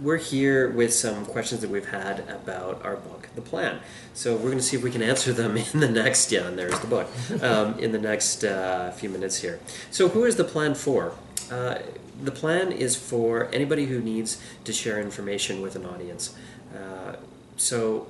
We're here with some questions that we've had about our book, The Plan. So we're going to see if we can answer them in the next, and there's the book, in the next few minutes here. So who is the plan for? The plan is for anybody who needs to share information with an audience. So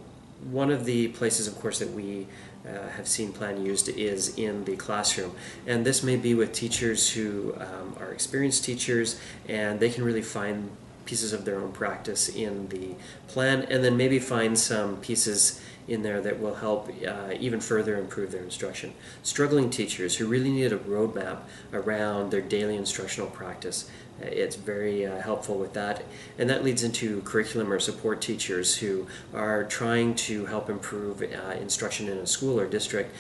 one of the places, of course, that we have seen Plan used is in the classroom. And this may be with teachers who are experienced teachers, and they can really find pieces of their own practice in the plan, and then maybe find some pieces in there that will help even further improve their instruction. Struggling teachers who really need a roadmap around their daily instructional practice, it's very helpful with that. And that leads into curriculum or support teachers who are trying to help improve instruction in a school or district.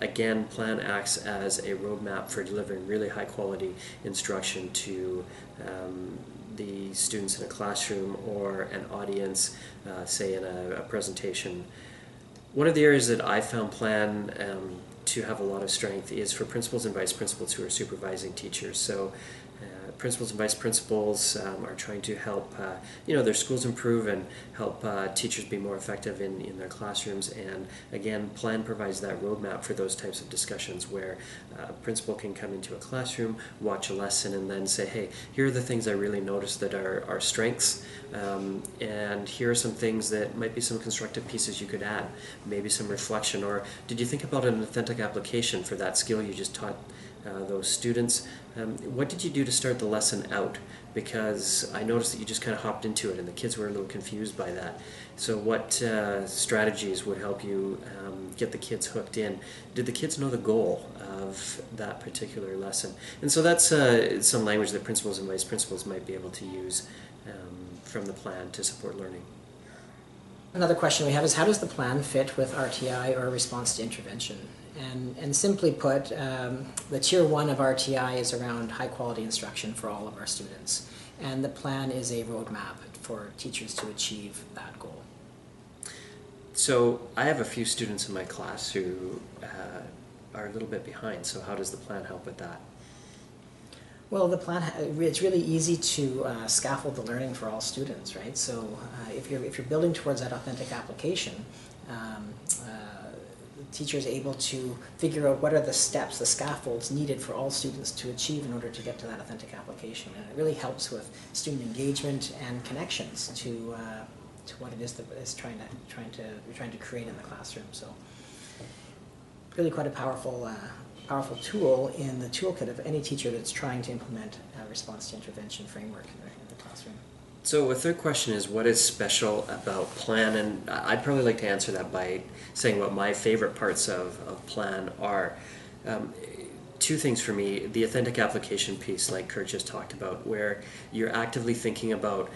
Again, Plan acts as a roadmap for delivering really high quality instruction to the students in a classroom or an audience, say in a presentation. One of the areas that I found Plan to have a lot of strength is for principals and vice principals who are supervising teachers. So principals and vice principals are trying to help their schools improve and help teachers be more effective in their classrooms. And again, Plan provides that roadmap for those types of discussions where a principal can come into a classroom, watch a lesson, and then say, hey, here are the things I really noticed that are our strengths, and here are some things that might be some constructive pieces you could add, maybe some reflection, or did you think about an authentic application for that skill you just taught those students? What did you do to start the lesson out? Because I noticed that you just kind of hopped into it and the kids were a little confused by that. So what strategies would help you get the kids hooked in? Did the kids know the goal of that particular lesson? And so that's some language that principals and vice principals might be able to use from the plan to support learning. Another question we have is, how does the plan fit with RTI or response to intervention? And simply put, the tier 1 of RTI is around high quality instruction for all of our students. And the plan is a roadmap for teachers to achieve that goal. So I have a few students in my class who are a little bit behind. So how does the plan help with that? Well, the plan, it's really easy to scaffold the learning for all students, right? So if you're building towards that authentic application, the teacher is able to figure out what are the steps, the scaffolds needed for all students to achieve in order to get to that authentic application. And it really helps with student engagement and connections to what it is that is trying to create in the classroom. So really quite a powerful tool in the toolkit of any teacher that's trying to implement a response to intervention framework in the classroom. So a third question is, what is special about Plan? And I'd probably like to answer that by saying what my favorite parts of Plan are. Two things for me: the authentic application piece, like Kirk just talked about, where you're actively thinking about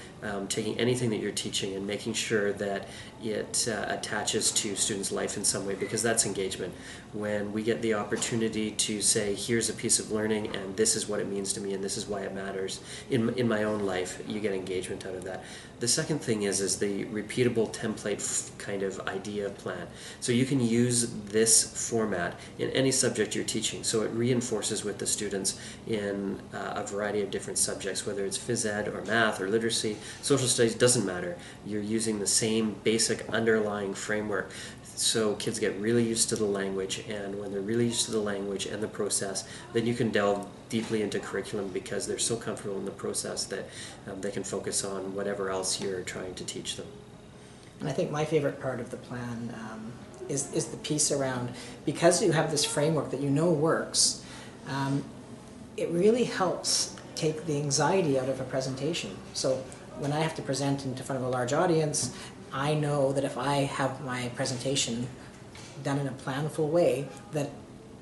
taking anything that you're teaching and making sure that it attaches to students' life in some way, because that's engagement. When we get the opportunity to say, here's a piece of learning and this is what it means to me and this is why it matters in my own life, you get engagement out of that. The second thing is the repeatable template kind of idea Plan. So you can use this format in any subject you're teaching. So it reinforces with the students in a variety of different subjects, whether it's phys ed or math or literacy, social studies, doesn't matter. You're using the same basic underlying framework. So kids get really used to the language, and when they're really used to the language and the process, then you can delve deeply into curriculum because they're so comfortable in the process that they can focus on whatever else you're trying to teach them. And I think my favorite part of the plan is the piece around, because you have this framework that you know works, it really helps take the anxiety out of a presentation. So when I have to present in front of a large audience, I know that if I have my presentation done in a planful way, that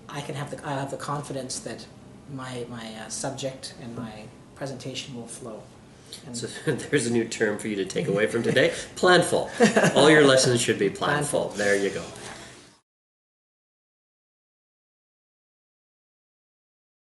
I have the confidence that my subject and my presentation will flow. And so there's a new term for you to take away from today: planful. All your lessons should be planful. There you go.